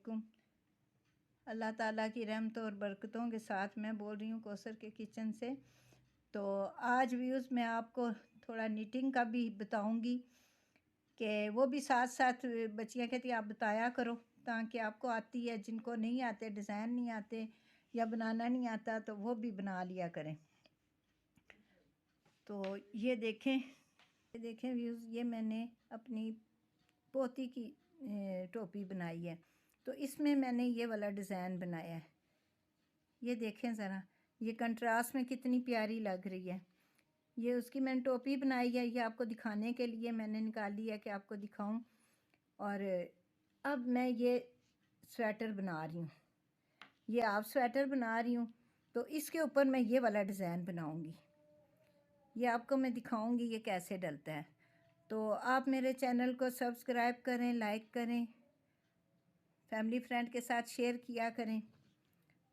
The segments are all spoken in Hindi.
वालेकुम। अल्लाह ताला की रहमत और बरकतों के साथ मैं बोल रही हूँ कौसर के किचन से। तो आज व्यूज़ मैं आपको थोड़ा निटिंग का भी बताऊँगी कि वो भी साथ साथ बच्चियाँ कहती हैं आप बताया करो ताकि आपको आती है, जिनको नहीं आते, डिज़ाइन नहीं आते या बनाना नहीं आता तो वो भी बना लिया करें। तो ये देखें व्यूज़, ये मैंने अपनी पोती की टोपी बनाई है। तो इसमें मैंने ये वाला डिज़ाइन बनाया है। ये देखें ज़रा, ये कंट्रास्ट में कितनी प्यारी लग रही है। ये उसकी मैंने टोपी बनाई है, ये आपको दिखाने के लिए मैंने निकाली है कि आपको दिखाऊं। और अब मैं ये स्वेटर बना रही हूँ, ये आप स्वेटर बना रही हूँ। तो इसके ऊपर मैं ये वाला डिज़ाइन बनाऊँगी, ये आपको मैं दिखाऊँगी ये कैसे डलता है। तो आप मेरे चैनल को सब्सक्राइब करें, लाइक करें, फैमिली फ्रेंड के साथ शेयर किया करें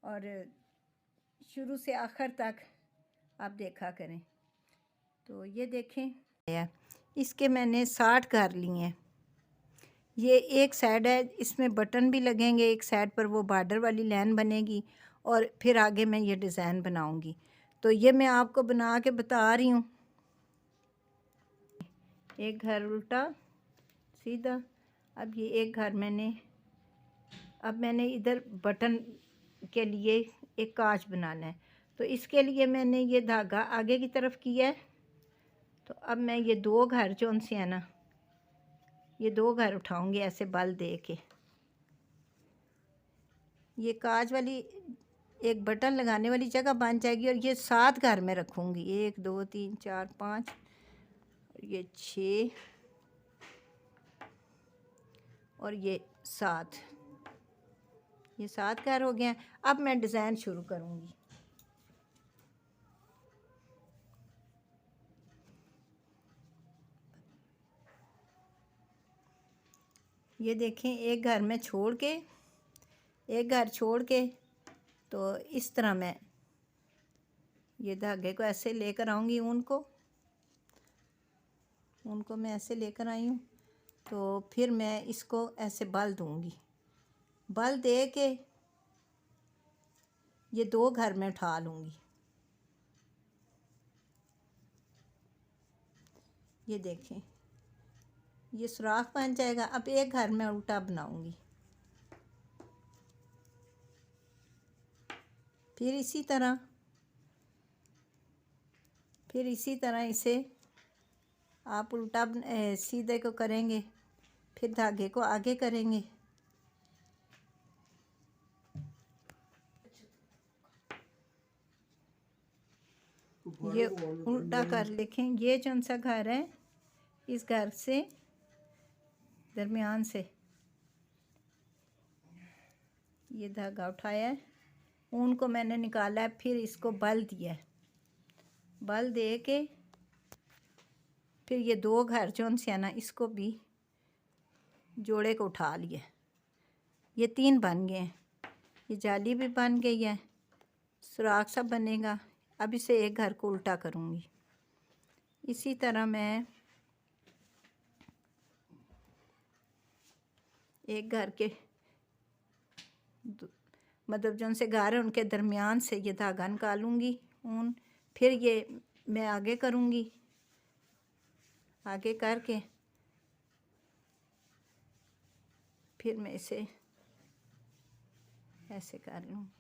और शुरू से आखिर तक आप देखा करें। तो ये देखें, इसके मैंने 60 कर लिए हैं। ये एक साइड है, इसमें बटन भी लगेंगे, एक साइड पर वो बॉर्डर वाली लाइन बनेगी और फिर आगे मैं ये डिज़ाइन बनाऊंगी। तो ये मैं आपको बना के बता रही हूँ। एक घर उल्टा सीधा, अब ये एक घर अब मैंने इधर बटन के लिए एक कांच बनाना है। तो इसके लिए मैंने ये धागा आगे की तरफ किया है। तो अब मैं ये दो घर जो उनसे है ना, ये दो घर उठाऊंगी ऐसे बल दे के। ये कांच वाली एक बटन लगाने वाली जगह बन जाएगी और ये 7 घर में रखूँगी। 1 2 3 4 5 और ये 6 और ये 7, ये 7 घर हो गए हैं। अब मैं डिज़ाइन शुरू करूँगी। ये देखें, एक घर में छोड़ के, एक घर छोड़ के, तो इस तरह मैं ये धागे को ऐसे लेकर आऊँगी। ऊन को मैं ऐसे लेकर आई हूँ। तो फिर मैं इसको ऐसे बल दूँगी, बल दे के ये दो घर में उठा लूँगी। ये देखें, ये सुराख बन जाएगा। अब एक घर में उल्टा बनाऊँगी, फिर इसी तरह इसे आप उल्टा सीधे को करेंगे, फिर धागे को आगे करेंगे। ये उल्टा कर देखें, ये कौन सा घर है, इस घर से दरमियान से ये धागा उठाया है, ऊन को मैंने निकाला है, फिर इसको बल दिया है, बल दे के फिर ये दो घर जो से है ना, इसको भी जोड़े को उठा लिया। ये 3 बन गए हैं, ये जाली भी बन गई है, सुराख सा बनेगा। अब इसे एक घर को उल्टा करूँगी। इसी तरह मैं एक घर के मतलब जो उनसे घर है उनके दरमियान से ये धागा निकालूंगी ऊन, फिर ये मैं आगे करूँगी, आगे करके फिर मैं इसे ऐसे कर लूँगी।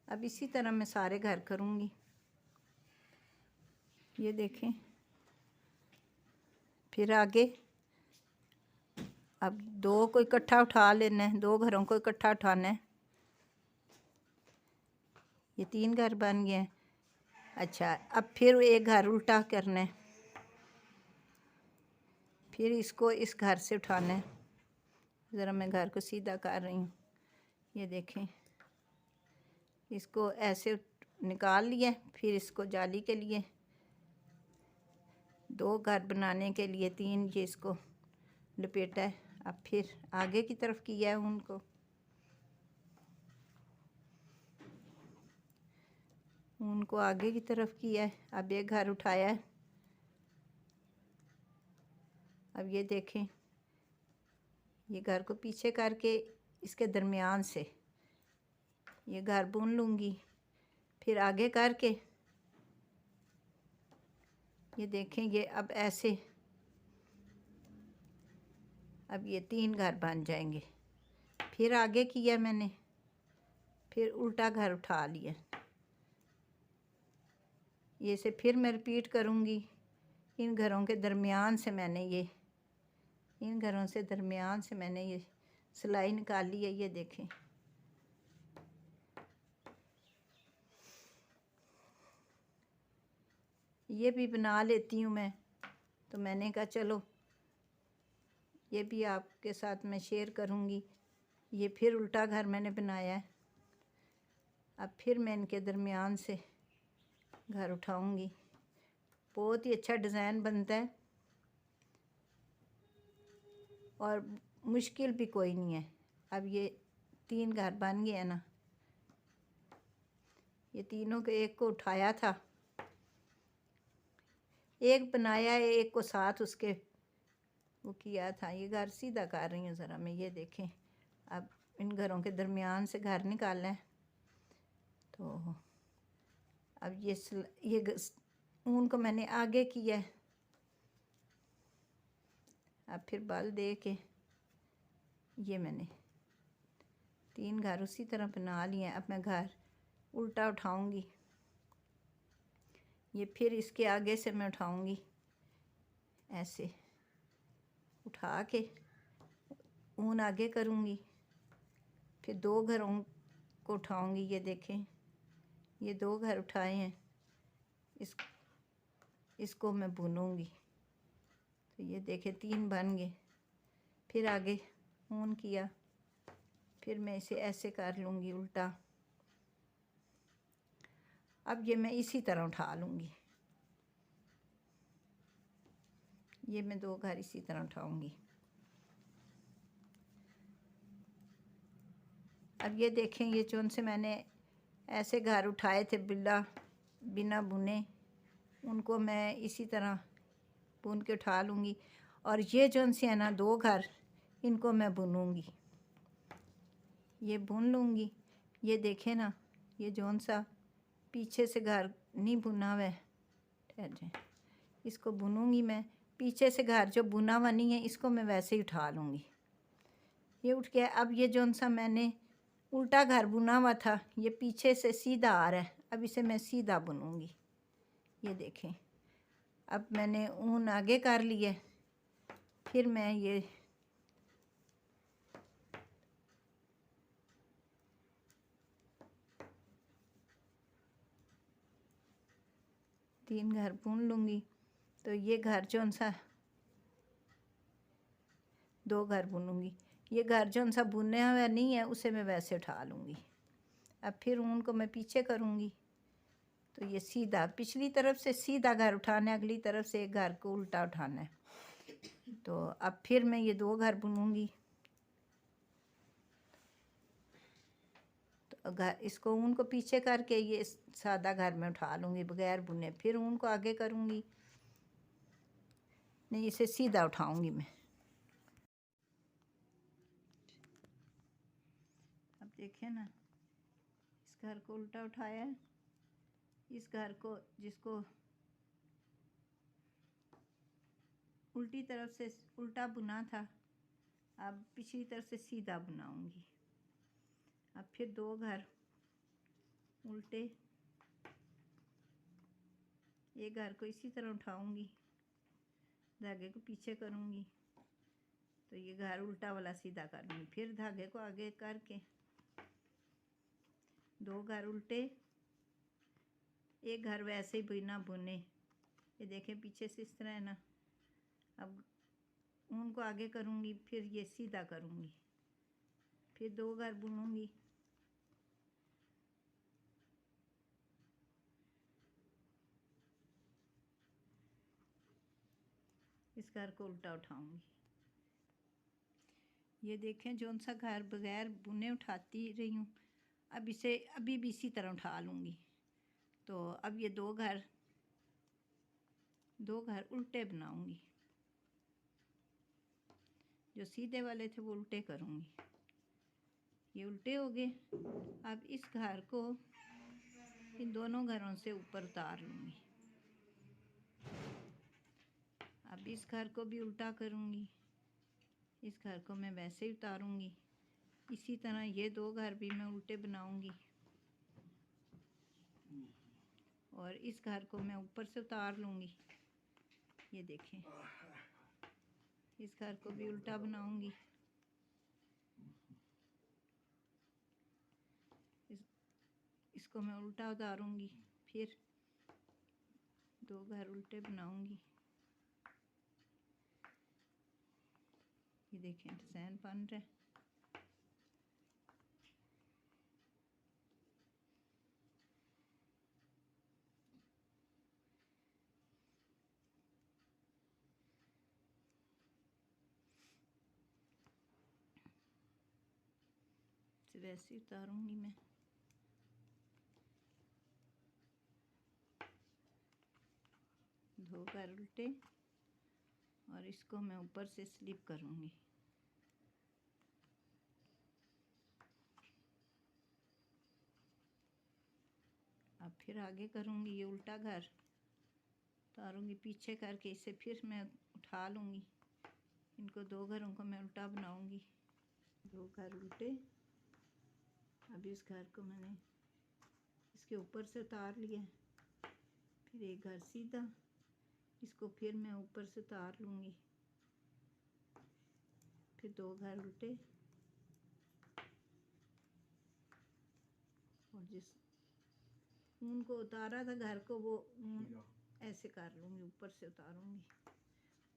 अब इसी तरह मैं सारे घर करूँगी। ये देखें, फिर आगे अब दो को इकट्ठा उठा लेना है, दो घरों को इकट्ठा उठाना है। ये 3 घर बन गए हैं। अच्छा, अब फिर एक घर उल्टा करना है, फिर इसको इस घर से उठाना है। ज़रा मैं घर को सीधा कर रही हूँ। ये देखें, इसको ऐसे निकाल लिया, फिर इसको जाली के लिए 2 घर बनाने के लिए 3 ये इसको लपेटा है। अब फिर आगे की तरफ किया है उनको आगे की तरफ किया है। अब एक घर उठाया है। अब ये देखें, ये घर को पीछे करके इसके दरमियान से ये घर बुन लूँगी। फिर आगे करके ये देखें, ये अब ऐसे अब ये 3 घर बन जाएंगे। फिर आगे किया मैंने, फिर उल्टा घर उठा लिया। ये से फिर मैं रिपीट करूँगी। इन घरों के दरमियान से मैंने ये इन घरों से दरमियान से मैंने ये सिलाई निकाली है। ये देखें, ये भी बना लेती हूँ मैं, तो मैंने कहा चलो ये भी आपके साथ मैं शेयर करूँगी। ये फिर उल्टा घर मैंने बनाया है। अब फिर मैं इनके दरमियान से घर उठाऊँगी। बहुत ही अच्छा डिज़ाइन बनता है और मुश्किल भी कोई नहीं है। अब ये 3 घर बन गए हैं ना। ये तीनों के एक को उठाया था, एक बनाया है, एक को साथ उसके वो किया था। ये घर सीधा कर रही हूँ ज़रा मैं। ये देखें, अब इन घरों के दरमियान से घर निकालना है। तो अब ये ऊन को मैंने आगे किया है। अब फिर बल दे के ये मैंने 3 घर उसी तरह बना लिए हैं। अब मैं घर उल्टा उठाऊंगी। ये फिर इसके आगे से मैं उठाऊंगी, ऐसे उठा के ऊन आगे करूंगी। फिर 2 घरों को उठाऊंगी। ये देखें, ये 2 घर उठाए हैं, इसको मैं बुनूंगी। तो ये देखें 3 बन गए। फिर आगे ऊन किया, फिर मैं इसे ऐसे कर लूँगी उल्टा। अब ये मैं इसी तरह उठा लूँगी। ये मैं 2 घर इसी तरह उठाऊँगी। अब ये देखें, ये चुन से मैंने ऐसे घर उठाए थे बिना बुने, उनको मैं इसी तरह बुन के उठा लूँगी। और ये जो से है ना 2 घर, इनको मैं बुनूँगी। ये बुन लूँगी। ये देखें ना, ये जौन सा पीछे से घर नहीं बुना हुआ है, ठहर जाए, इसको बुनूँगी मैं। पीछे से घर जो बुना हुआ नहीं है, इसको मैं वैसे ही उठा लूँगी। ये उठ गया। अब ये जौन सा मैंने उल्टा घर बुना हुआ था, ये पीछे से सीधा आ रहा है। अब इसे मैं सीधा बुनूँगी। ये देखें, अब मैंने ऊन आगे कर लिया। फिर मैं ये तीन घर बुन लूँगी। तो ये घर जौन सा 2 घर बुनूँगी। ये घर जौन सा बुने हुआ नहीं है, उसे मैं वैसे उठा लूँगी। अब फिर ऊन को मैं पीछे करूँगी। तो ये सीधा पिछली तरफ से सीधा घर उठाना है, अगली तरफ से एक घर को उल्टा उठाना है। तो अब फिर मैं ये 2 घर बुनूँगी। तो घर इसको ऊन को पीछे करके ये सादा घर में उठा लूँगी बगैर बुने। फिर ऊन को आगे करूँगी, नहीं इसे सीधा उठाऊँगी मैं। अब देखें ना, इस घर को उल्टा उठाया है, इस घर को जिसको उल्टी तरफ से उल्टा बुना था, अब पिछली तरफ से सीधा बनाऊंगी। अब फिर 2 घर उल्टे, एक घर को इसी तरह उठाऊंगी, धागे को पीछे करूंगी। तो ये घर उल्टा वाला सीधा कर लूँगी। फिर धागे को आगे करके 2 घर उल्टे, एक घर वैसे ही बिना बुने। ये देखें पीछे से इस तरह है ना। अब ऊन को आगे करूँगी, फिर ये सीधा करूँगी, फिर 2 घर बुनूँगी। इस घर को उल्टा उठाऊँगी। ये देखें जौन सा घर बगैर बुने उठाती रही हूँ, अब इसे अभी भी इसी तरह उठा लूँगी। तो अब ये 2 घर उल्टे बनाऊँगी। जो सीधे वाले थे वो उल्टे करूँगी। ये उल्टे हो गए। अब इस घर को इन दोनों घरों से ऊपर उतार लूँगी। अब इस घर को भी उल्टा करूँगी, इस घर को मैं वैसे ही उतारूँगी। इसी तरह ये दो घर भी मैं उल्टे बनाऊँगी और इस घर को मैं ऊपर से उतार लूँगी। ये देखें, इस घर को भी उल्टा बनाऊँगी। इसको मैं उल्टा उतारूँगी, फिर दो घर उल्टे बनाऊँगी। ये देखें डिज़ाइन बन रहा है। वैसे उतारूँगी मैं। दो घर उल्टे और इसको मैं ऊपर से स्लिप करूँगी। अब फिर आगे करूँगी, ये उल्टा घर उतारूँगी, पीछे करके इसे फिर मैं उठा लूँगी। इनको दो घरों को मैं उल्टा बनाऊँगी। दो घर उल्टे। अब इस घर को मैंने इसके ऊपर से उतार लिया। फिर एक घर सीधा, इसको फिर मैं ऊपर से उतार लूँगी। फिर दो घर उल्टे और जिस ऊन को उतारा था घर को, वो ऊन ऐसे कर लूँगी, ऊपर से उतारूँगी।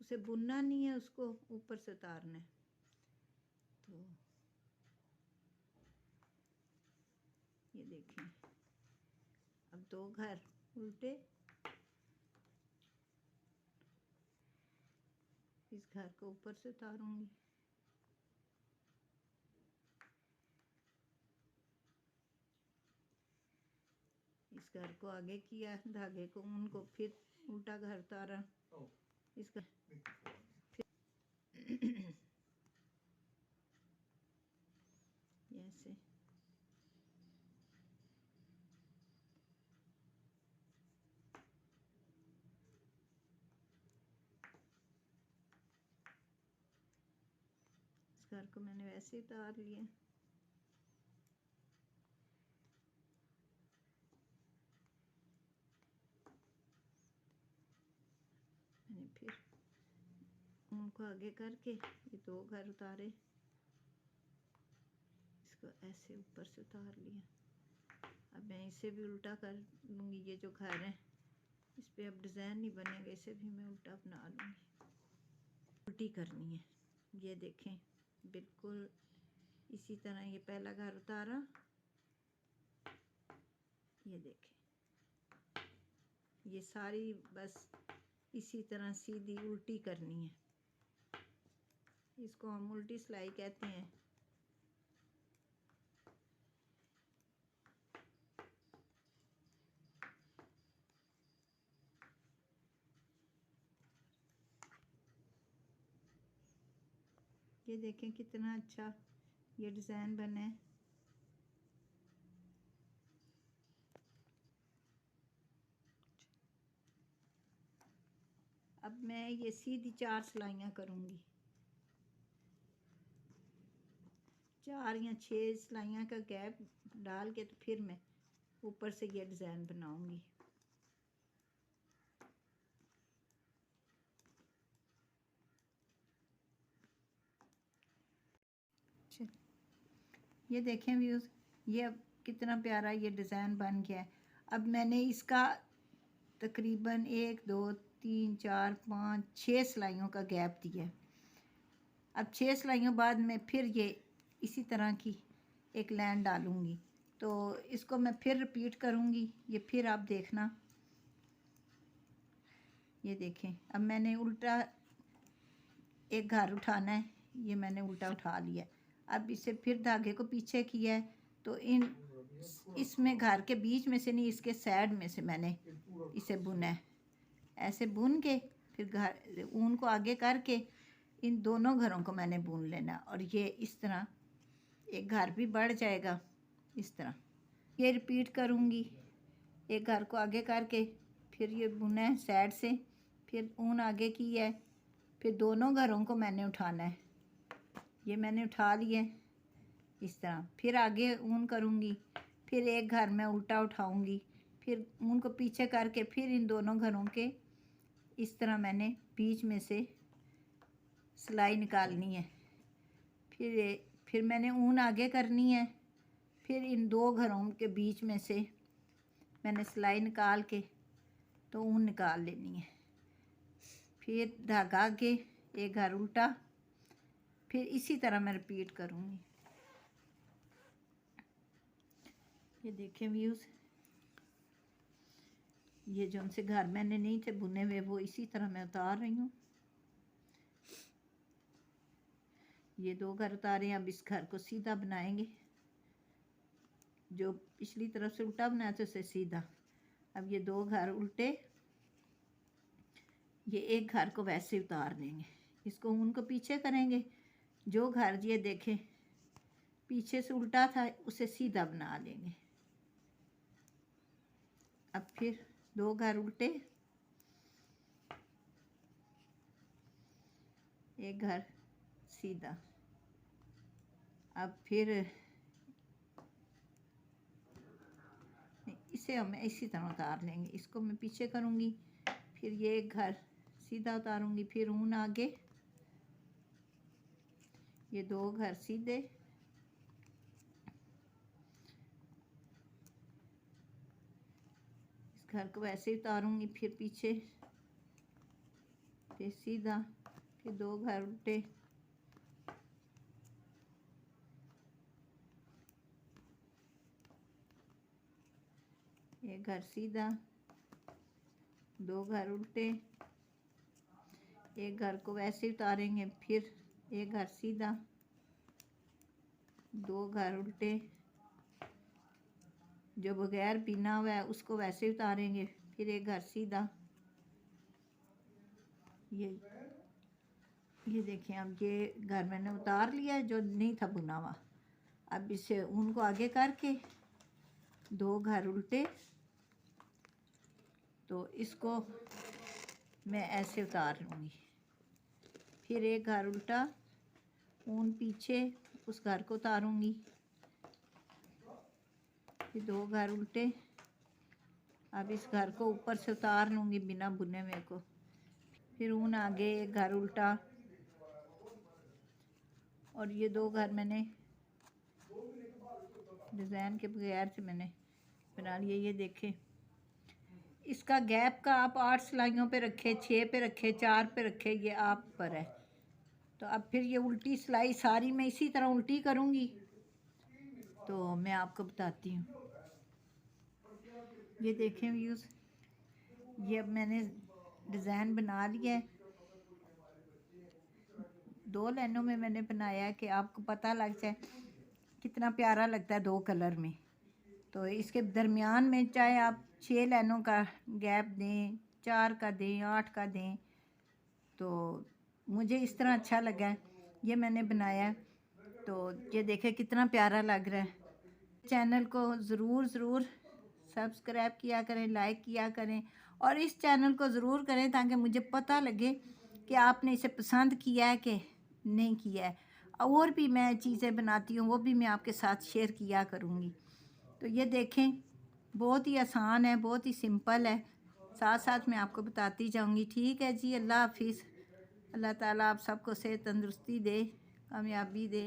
उसे बुनना नहीं है, उसको ऊपर से उतारना है। तो ये देखें, अब दो घर उल्टे, इस घर को ऊपर से उतारूँगी। इस घर को आगे किया, धागे को, ऊन को, फिर उल्टा घर उतारा। इसका ऐसे इस घर को मैंने वैसे उतार लिया। मैंने फिर उनको आगे करके ये दो घर उतारे, इसको ऐसे ऊपर से उतार लिया। अब मैं इसे भी उल्टा कर लूँगी। ये जो घर है इस पे अब डिज़ाइन नहीं बनेगा, इसे भी मैं उल्टा बना लूँगी। उल्टी करनी है। ये देखें, बिल्कुल इसी तरह ये पहला घर उतारा, ये देखें, ये सारी बस इसी तरह सीधी उल्टी करनी है। इसको हम उल्टी सिलाई कहते हैं। ये देखें कितना अच्छा ये डिज़ाइन बना है। अब मैं ये सीधी 4 सिलाइयाँ करूँगी, 4 या 6 सिलाइयाँ का गैप डाल के, तो फिर मैं ऊपर से ये डिज़ाइन बनाऊँगी। ये देखें व्यूज़, ये अब कितना प्यारा ये डिज़ाइन बन गया है। अब मैंने इसका तकरीबन 1 2 3 4 5 6 सिलाइयों का गैप दिया है। अब 6 सिलाइयों बाद मैं फिर ये इसी तरह की एक लाइन डालूँगी, तो इसको मैं फिर रिपीट करूँगी। ये फिर आप देखना, ये देखें, अब मैंने उल्टा एक घर उठाना है, ये मैंने उल्टा उठा लिया। अब इसे फिर धागे को पीछे किया है, तो इसमें घर के बीच में से नहीं, इसके साइड में से मैंने इसे बुना है। ऐसे बुन के फिर घर ऊन को आगे करके इन दोनों घरों को मैंने बुन लेना। और ये इस तरह एक घर भी बढ़ जाएगा इस तरह। ये रिपीट करूँगी, एक घर को आगे करके फिर ये बुना है साइड से, फिर ऊन आगे की है, फिर दोनों घरों को मैंने उठाना है। ये मैंने उठा लिया इस तरह, फिर आगे ऊन करूँगी, फिर एक घर में उल्टा उठाऊँगी, फिर ऊन को पीछे करके फिर इन दोनों घरों के इस तरह मैंने बीच में से सिलाई निकालनी है। फिर मैंने ऊन आगे करनी है, फिर इन दो घरों के बीच में से मैंने सिलाई निकाल के तो ऊन निकाल लेनी है। फिर धागा आगे, एक घर उल्टा, फिर इसी तरह मैं रिपीट करूँगी। ये देखें व्यूज़, ये जो उनसे घर मैंने नहीं थे बुने हुए वो इसी तरह मैं उतार रही हूँ। ये दो घर उतारे, अब इस घर को सीधा बनाएंगे। जो पिछली तरफ से उल्टा बनाया था उसे सीधा। अब ये दो घर उल्टे, ये एक घर को वैसे उतार देंगे, इसको ऊन को पीछे करेंगे। जो घर ये देखें पीछे से उल्टा था उसे सीधा बना लेंगे। अब फिर दो घर उल्टे, एक घर सीधा। अब फिर इसे हम इसी तरह उतार लेंगे, इसको मैं पीछे करूँगी, फिर ये एक घर सीधा उतारूँगी, फिर ऊन आगे, ये दो घर सीधे, इस घर को वैसे ही उतारूँगी, फिर पीछे, फिर सीधा, फिर दो घर उल्टे, एक घर सीधा, दो घर उल्टे, एक घर को वैसे उतारेंगे, फिर एक घर सीधा, दो घर उल्टे, जो बगैर बिना हुआ है उसको वैसे उतारेंगे, फिर एक घर सीधा। ये देखें, अब ये घर मैंने उतार लिया है जो नहीं था बुना हुआ। अब इसे ऊन को आगे करके दो घर उल्टे, तो इसको मैं ऐसे उतार लूँगी, फिर एक घर उल्टा, ऊन पीछे, उस घर को उतारूँगी, फिर दो घर उल्टे। अब इस घर को ऊपर से उतार लूँगी बिना बुने हुए को, फिर ऊन आगे, एक घर उल्टा, और ये दो घर मैंने डिज़ाइन के बगैर से मैंने बना लिए। ये देखें, इसका गैप का आप 8 सिलाइयों पे रखे, 6 पे रखे, 4 पे रखे, ये आप पर है। तो अब फिर ये उल्टी सिलाई सारी मैं इसी तरह उल्टी करूँगी, तो मैं आपको बताती हूँ। ये देखें व्यूज़, ये अब मैंने डिज़ाइन बना लिया है। दो लाइनों में मैंने बनाया है कि आपको पता लग जाए कितना प्यारा लगता है दो कलर में। तो इसके दरमियान में चाहे आप 6 लाइनों का गैप दें, 4 का दें, 8 का दें, तो मुझे इस तरह अच्छा लगा है, ये मैंने बनाया। तो ये देखें कितना प्यारा लग रहा है। चैनल को ज़रूर सब्सक्राइब किया करें, लाइक किया करें, और इस चैनल को ज़रूर करें ताकि मुझे पता लगे कि आपने इसे पसंद किया है कि नहीं किया है। और भी मैं चीज़ें बनाती हूँ वो भी मैं आपके साथ शेयर किया करूँगी। तो ये देखें, बहुत ही आसान है, बहुत ही सिंपल है, साथ साथ मैं आपको बताती जाऊँगी। ठीक है जी, अल्लाह हाफिज़। अल्लाह ताला आप सबको सेहत तंदुरुस्ती दे, कामयाबी दे।